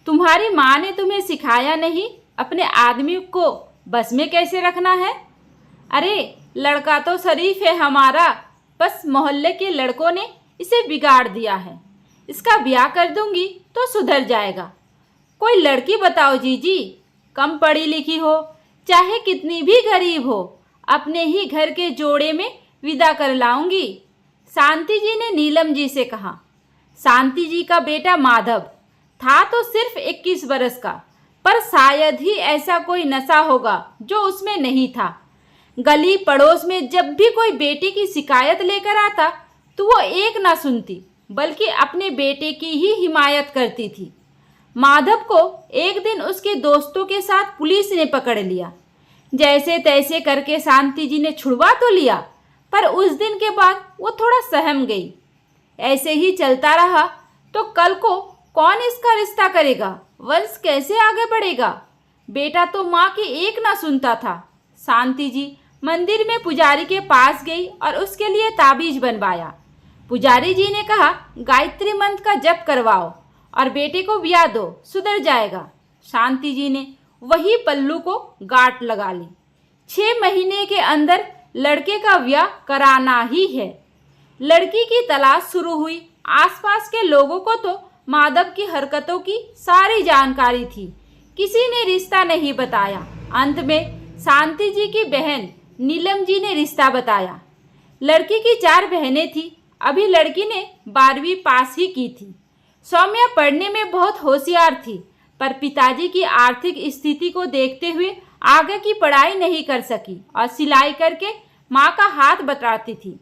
तुम्हारी माँ ने तुम्हें सिखाया नहीं अपने आदमी को बस में कैसे रखना है? अरे लड़का तो शरीफ है हमारा, बस मोहल्ले के लड़कों ने इसे बिगाड़ दिया है। इसका ब्याह कर दूंगी तो सुधर जाएगा। कोई लड़की बताओ जीजी, कम पढ़ी लिखी हो, चाहे कितनी भी गरीब हो, अपने ही घर के जोड़े में विदा कर लाऊंगी। शांति जी ने नीलम जी से कहा। शांति जी का बेटा माधव था तो सिर्फ 21 बरस का, पर शायद ही ऐसा कोई नशा होगा जो उसमें नहीं था। गली पड़ोस में जब भी कोई बेटी की शिकायत लेकर आता तो वो एक ना सुनती, बल्कि अपने बेटे की ही हिमायत करती थी। माधव को एक दिन उसके दोस्तों के साथ पुलिस ने पकड़ लिया। जैसे तैसे करके शांति जी ने छुड़वा तो लिया, पर उस दिन के बाद वो थोड़ा सहम गई। ऐसे ही चलता रहा तो कल को कौन इसका रिश्ता करेगा? वंश कैसे आगे बढ़ेगा? बेटा तो माँ की एक ना सुनता था। शांति जी मंदिर में पुजारी के पास गई और उसके लिए ताबीज बनवाया। पुजारी जी ने कहा, गायत्री मंत्र का जप करवाओ और बेटे को ब्याह दो, सुधर जाएगा। शांति जी ने वही पल्लू को गांठ लगा ली। 6 महीने के अंदर लड़के का ब्याह कराना ही है। लड़की की तलाश शुरू हुई। आसपास के लोगों को तो माधव की हरकतों की सारी जानकारी थी, किसी ने रिश्ता नहीं बताया। अंत में शांति जी की बहन नीलम जी ने रिश्ता बताया। लड़की की 4 बहनें थी। अभी लड़की ने 12वीं पास ही की थी। सौम्या पढ़ने में बहुत होशियार थी, पर पिताजी की आर्थिक स्थिति को देखते हुए आगे की पढ़ाई नहीं कर सकी और सिलाई करके माँ का हाथ बटाती थी।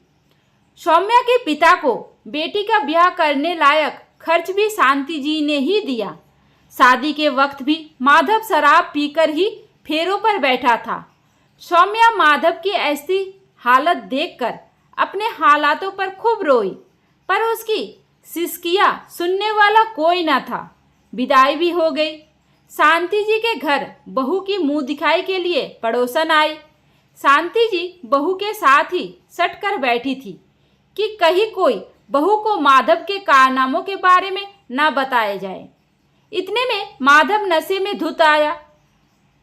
सौम्या के पिता को बेटी का ब्याह करने लायक खर्च भी शांति जी ने ही दिया। शादी के वक्त भी माधव शराब पीकर ही फेरों पर बैठा था। सौम्या माधव की ऐसी हालत देखकर अपने हालातों पर खूब रोई, पर उसकी सिसकियां सुनने वाला कोई न था। विदाई भी हो गई। शांति जी के घर बहू की मुंह दिखाई के लिए पड़ोसन आई। शांति जी बहू के साथ ही सट कर बैठी थी कि कहीं कोई बहू को माधव के कारनामों के बारे में न बताया जाए। इतने में माधव नशे में धुत आया।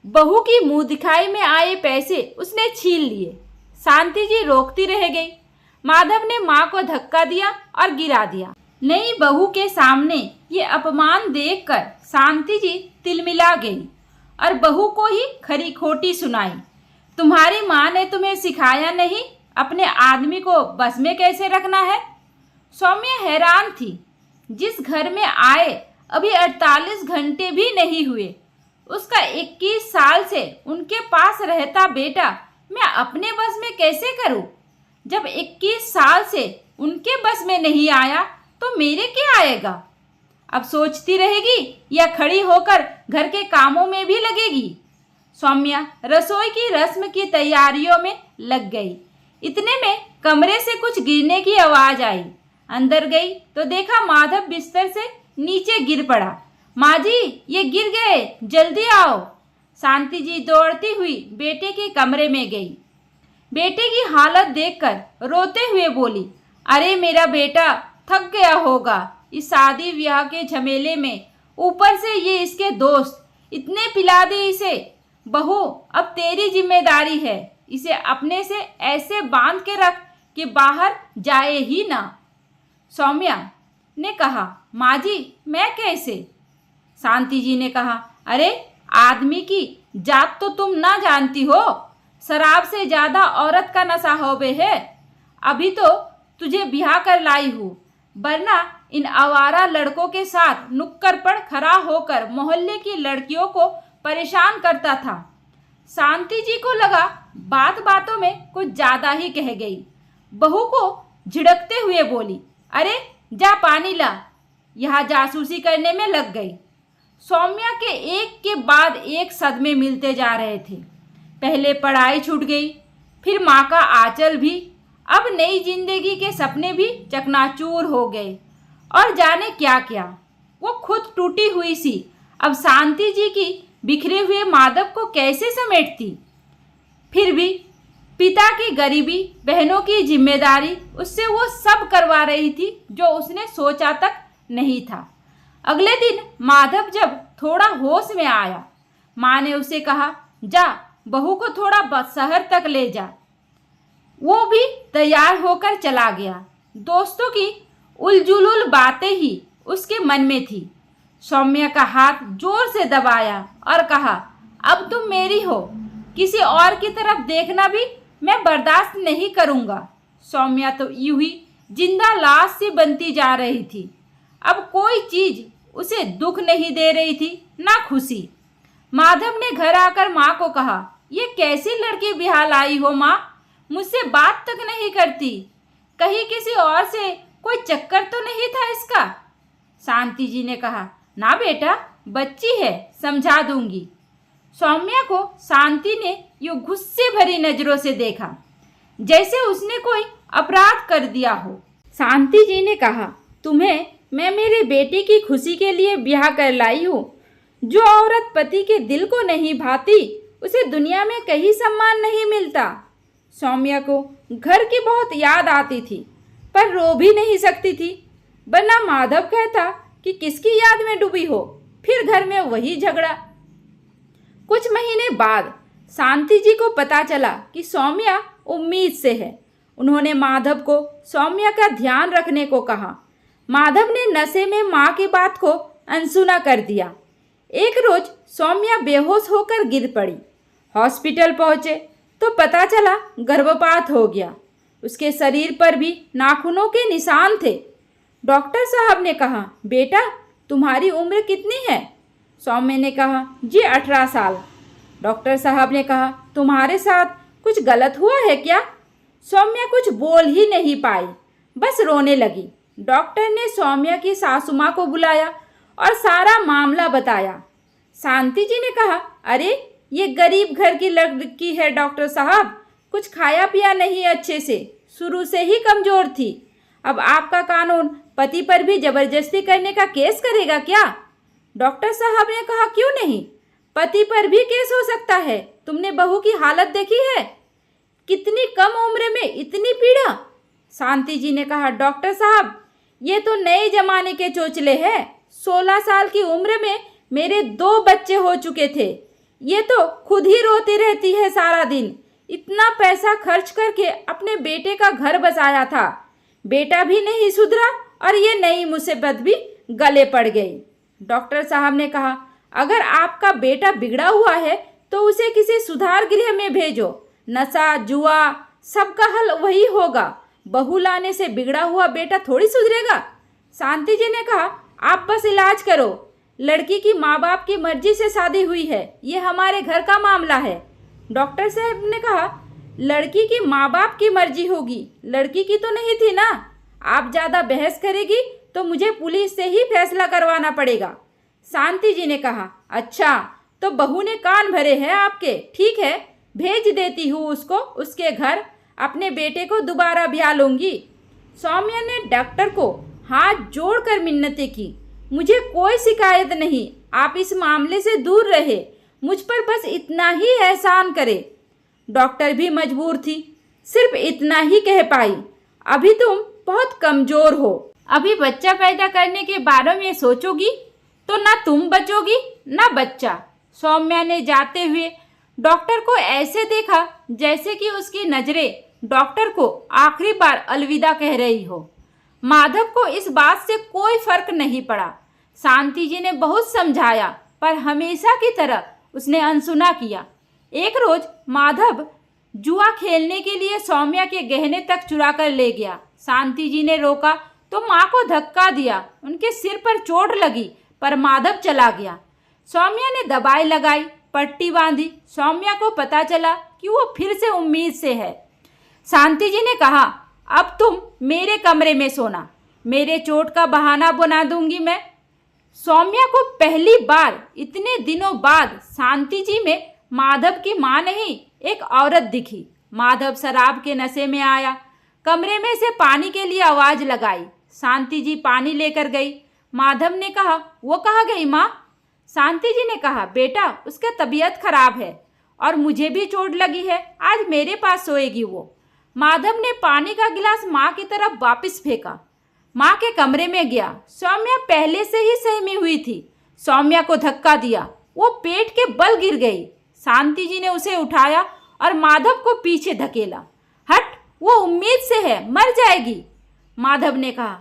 बहू की मुंह दिखाई में आए पैसे उसने छीन लिए। शांति जी रोकती रह गई। माधव ने माँ को धक्का दिया और गिरा दिया। नई बहू के सामने ये अपमान देखकर शांति जी तिलमिला गई और बहू को ही खरी खोटी सुनाई। तुम्हारी माँ ने तुम्हें सिखाया नहीं अपने आदमी को बस में कैसे रखना है? सौम्या हैरान थी। जिस घर में आए अभी 48 घंटे भी नहीं हुए, उसका 21 साल से उनके पास रहता बेटा मैं अपने बस में कैसे करूं? जब 21 साल से उनके बस में नहीं आया तो मेरे क्या आएगा? अब सोचती रहेगी या खड़ी होकर घर के कामों में भी लगेगी? सौम्या रसोई की रस्म की तैयारियों में लग गई। इतने में कमरे से कुछ गिरने की आवाज आई। अंदर गई तो देखा माधव बिस्तर से नीचे गिर पड़ा। माँ जी, ये गिर गए, जल्दी आओ। शांति जी दौड़ती हुई बेटे के कमरे में गई। बेटे की हालत देखकर रोते हुए बोली, अरे मेरा बेटा थक गया होगा इस शादी ब्याह के झमेले में, ऊपर से ये इसके दोस्त, इतने पिला दे इसे। बहू अब तेरी जिम्मेदारी है, इसे अपने से ऐसे बांध के रख कि बाहर जाए ही ना। सौम्या ने कहा, माँ जी मैं कैसे? शांति जी ने कहा, अरे आदमी की जात तो तुम ना जानती हो, शराब से ज्यादा औरत का नशा होवे है। अभी तो तुझे ब्याह कर लाई हूँ, वरना इन आवारा लड़कों के साथ नुक्कड़ पर खड़ा होकर मोहल्ले की लड़कियों को परेशान करता था। शांति जी को लगा बात बातों में कुछ ज्यादा ही कह गई। बहू को झिड़कते हुए बोली, अरे जा पानी ला, यहाँ जासूसी करने में लग गई। सौम्या के एक के बाद एक सदमे मिलते जा रहे थे। पहले पढ़ाई छूट गई, फिर माँ का आंचल भी, अब नई जिंदगी के सपने भी चकनाचूर हो गए और जाने क्या क्या। वो खुद टूटी हुई सी अब शांति जी की बिखरे हुए माधव को कैसे समेटती? फिर भी पिता की गरीबी, बहनों की जिम्मेदारी, उससे वो सब करवा रही थी जो उसने सोचा तक नहीं था। अगले दिन माधव जब थोड़ा होश में आया। माँ ने उसे कहा, जा बहू को थोड़ा शहर तक ले जा। वो भी तैयार होकर चला गया। दोस्तों की उलझुल बातें ही उसके मन में थी। सौम्या का हाथ जोर से दबाया और कहा, अब तुम मेरी हो, किसी और की तरफ देखना भी मैं बर्दाश्त नहीं करूँगा। सौम्या तो यूं ही जिंदा लाश सी बनती जा रही थी। अब कोई चीज उसे दुख नहीं दे रही थी, ना खुशी। माधव ने घर आकर माँ को कहा, ये कैसी लड़की ब्याह लाई हो माँ, मुझसे बात तक नहीं करती, कहीं किसी और से कोई चक्कर तो नहीं था इसका। शांति जी ने कहा, ना बेटा, बच्ची है, समझा दूंगी। सौम्या को शांति ने यूं गुस्से भरी नजरों से देखा, जैसे उसने कोई अपराध कर दिया हो। शांति जी ने कहा, तुम्हें मैं मेरे बेटे की खुशी के लिए ब्याह कर लाई हूँ। जो औरत पति के दिल को नहीं भाती, उसे दुनिया में कहीं सम्मान नहीं मिलता। सौम्या को घर की बहुत याद आती थी, पर रो भी नहीं सकती थी, वरना माधव कहता कि किसकी याद में डूबी हो। फिर घर में वही झगड़ा। कुछ महीने बाद शांति जी को पता चला कि सौम्या उम्मीद से है। उन्होंने माधव को सौम्या का ध्यान रखने को कहा। माधव ने नशे में माँ की बात को अनसुना कर दिया। एक रोज सौम्या बेहोश होकर गिर पड़ी। हॉस्पिटल पहुँचे तो पता चला गर्भपात हो गया। उसके शरीर पर भी नाखूनों के निशान थे। डॉक्टर साहब ने कहा, बेटा तुम्हारी उम्र कितनी है? सौम्या ने कहा, जी 18 साल। डॉक्टर साहब ने कहा, तुम्हारे साथ कुछ गलत हुआ है क्या? सौम्या कुछ बोल ही नहीं पाई, बस रोने लगी। डॉक्टर ने सौम्या की सासू माँ को बुलाया और सारा मामला बताया। शांति जी ने कहा, अरे ये गरीब घर की लड़की है डॉक्टर साहब, कुछ खाया पिया नहीं अच्छे से, शुरू से ही कमज़ोर थी। अब आपका कानून पति पर भी जबरदस्ती करने का केस करेगा क्या? डॉक्टर साहब ने कहा, क्यों नहीं, पति पर भी केस हो सकता है। तुमने बहू की हालत देखी है, कितनी कम उम्र में इतनी पीड़ा। शांति जी ने कहा, डॉक्टर साहब ये तो नए जमाने के चोचले हैं। 16 साल की उम्र में मेरे 2 बच्चे हो चुके थे। ये तो खुद ही रोती रहती है सारा दिन। इतना पैसा खर्च करके अपने बेटे का घर बसाया था, बेटा भी नहीं सुधरा और ये नई मुसीबत भी गले पड़ गई। डॉक्टर साहब ने कहा, अगर आपका बेटा बिगड़ा हुआ है तो उसे किसी सुधार गृह में भेजो। नशा जुआ सबका हल वही होगा, बहू लाने से बिगड़ा हुआ बेटा थोड़ी सुधरेगा। शांति जी ने कहा, आप बस इलाज करो। लड़की की माँ बाप की मर्जी से शादी हुई है, ये हमारे घर का मामला है। डॉक्टर साहब ने कहा, लड़की की माँ बाप की मर्जी होगी, लड़की की तो नहीं थी ना। आप ज़्यादा बहस करेगी तो मुझे पुलिस से ही फैसला करवाना पड़ेगा। शांति जी ने कहा, अच्छा तो बहू ने कान भरे हैं आपके, ठीक है भेज देती हूँ उसको उसके घर, अपने बेटे को दोबारा ब्याह लूँगी। सौम्या ने डॉक्टर को हाथ जोड़कर मिन्नतें की, मुझे कोई शिकायत नहीं, आप इस मामले से दूर रहे, मुझ पर बस इतना ही एहसान करे। डॉक्टर भी मजबूर थी, सिर्फ इतना ही कह पाई, अभी तुम बहुत कमज़ोर हो, अभी बच्चा पैदा करने के बारे में सोचोगी तो ना तुम बचोगी ना बच्चा। सौम्या ने जाते हुए डॉक्टर को ऐसे देखा जैसे कि उसकी नज़रें डॉक्टर को आखिरी बार अलविदा कह रही हो। माधव को इस बात से कोई फर्क नहीं पड़ा। शांति जी ने बहुत समझाया, पर हमेशा की तरह उसने अनसुना किया। एक रोज माधव जुआ खेलने के लिए सौम्या के गहने तक चुरा कर ले गया। शांति जी ने रोका तो माँ को धक्का दिया, उनके सिर पर चोट लगी, पर माधव चला गया। सौम्या ने दवाई लगाई, पट्टी बांधी। सौम्या को पता चला कि वो फिर से उम्मीद से है। शांति जी ने कहा, अब तुम मेरे कमरे में सोना, मेरे चोट का बहाना बना दूंगी मैं। सौम्या को पहली बार इतने दिनों बाद शांति जी में माधव की माँ नहीं, एक औरत दिखी। माधव शराब के नशे में आया, कमरे में से पानी के लिए आवाज़ लगाई। शांति जी पानी लेकर गई। माधव ने कहा, वो कहाँ गई माँ? शांति जी ने कहा, बेटा उसका तबीयत खराब है और मुझे भी चोट लगी है, आज मेरे पास सोएगी वो। माधव ने पानी का गिलास माँ की तरफ वापस फेंका, माँ के कमरे में गया। सौम्या पहले से ही सहमी हुई थी। सौम्या को धक्का दिया। वो पेट के बल गिर गई। शांति जी ने उसे उठाया और माधव को पीछे धकेला। हट, वो उम्मीद से है, मर जाएगी, माधव ने कहा।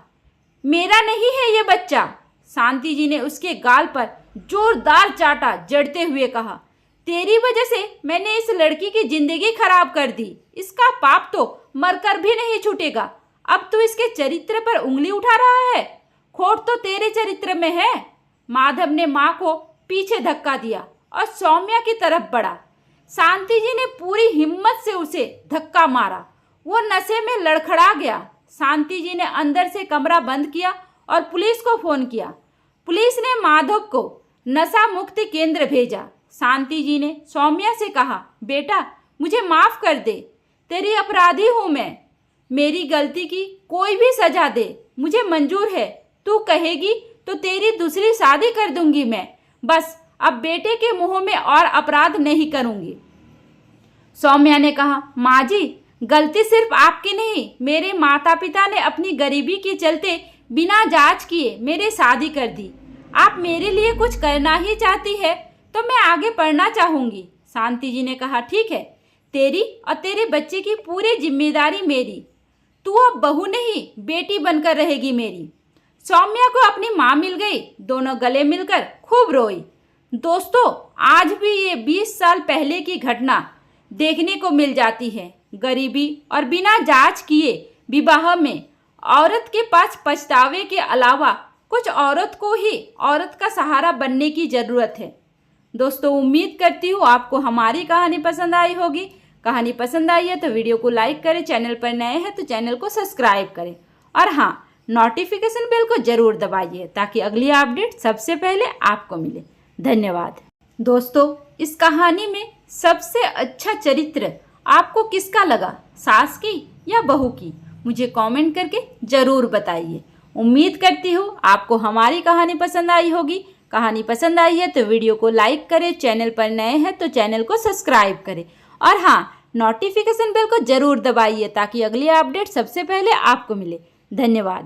मेरा नहीं है ये बच्चा, शांति जी ने उसके गाल पर जोरदार चाटा, जड़ते हुए कहा। तेरी वजह से मैंने इस लड़की की जिंदगी खराब कर दी। इसका पाप तो मरकर भी नहीं छूटेगा। अब तू इसके चरित्र पर उंगली उठा रहा है। खोट तो तेरे चरित्र में है। माधव ने माँ को पीछे धक्का दिया और सौम्या की तरफ बढ़ा। शांति जी ने पूरी हिम्मत से उसे धक्का मारा। वो नशे में लड़खड़ा गया। शांति जी ने अंदर से कमरा बंद किया और पुलिस को फोन किया। पुलिस ने माधव को नशा मुक्ति केंद्र भेजा। शांति जी ने सौम्या से कहा, बेटा मुझे माफ़ कर दे, तेरी अपराधी हूँ मैं। मेरी गलती की कोई भी सजा दे, मुझे मंजूर है। तू कहेगी तो तेरी दूसरी शादी कर दूंगी मैं। बस अब बेटे के मुंह में और अपराध नहीं करूंगी। सौम्या ने कहा, माँ जी गलती सिर्फ आपकी नहीं, मेरे माता पिता ने अपनी गरीबी के चलते बिना जांच किए मेरे शादी कर दी। आप मेरे लिए कुछ करना ही चाहती है तो मैं आगे पढ़ना चाहूँगी। शांति जी ने कहा, ठीक है, तेरी और तेरे बच्चे की पूरी जिम्मेदारी मेरी। तू अब बहू नहीं, बेटी बनकर रहेगी मेरी। सौम्या को अपनी माँ मिल गई। दोनों गले मिलकर खूब रोई। दोस्तों, आज भी ये 20 साल पहले की घटना देखने को मिल जाती है। गरीबी और बिना जांच किए विवाह में औरत के पास पछतावे के अलावा कुछ औरत को ही औरत का सहारा बनने की ज़रूरत है। दोस्तों, उम्मीद करती हूँ आपको हमारी कहानी पसंद आई होगी। कहानी पसंद आई है तो वीडियो को लाइक करें, चैनल पर नए हैं तो चैनल को सब्सक्राइब करें और हाँ, नोटिफिकेशन बेल को ज़रूर दबाइए ताकि अगली अपडेट सबसे पहले आपको मिले। धन्यवाद। दोस्तों, इस कहानी में सबसे अच्छा चरित्र आपको किसका लगा, सास की या बहू की? मुझे कमेंट करके ज़रूर बताइए। उम्मीद करती हूँ आपको हमारी कहानी पसंद आई होगी। कहानी पसंद आई है तो वीडियो को लाइक करें, चैनल पर नए हैं तो चैनल को सब्सक्राइब करें और हाँ, नोटिफिकेशन बेल को ज़रूर दबाइए ताकि अगली अपडेट सबसे पहले आपको मिले। धन्यवाद।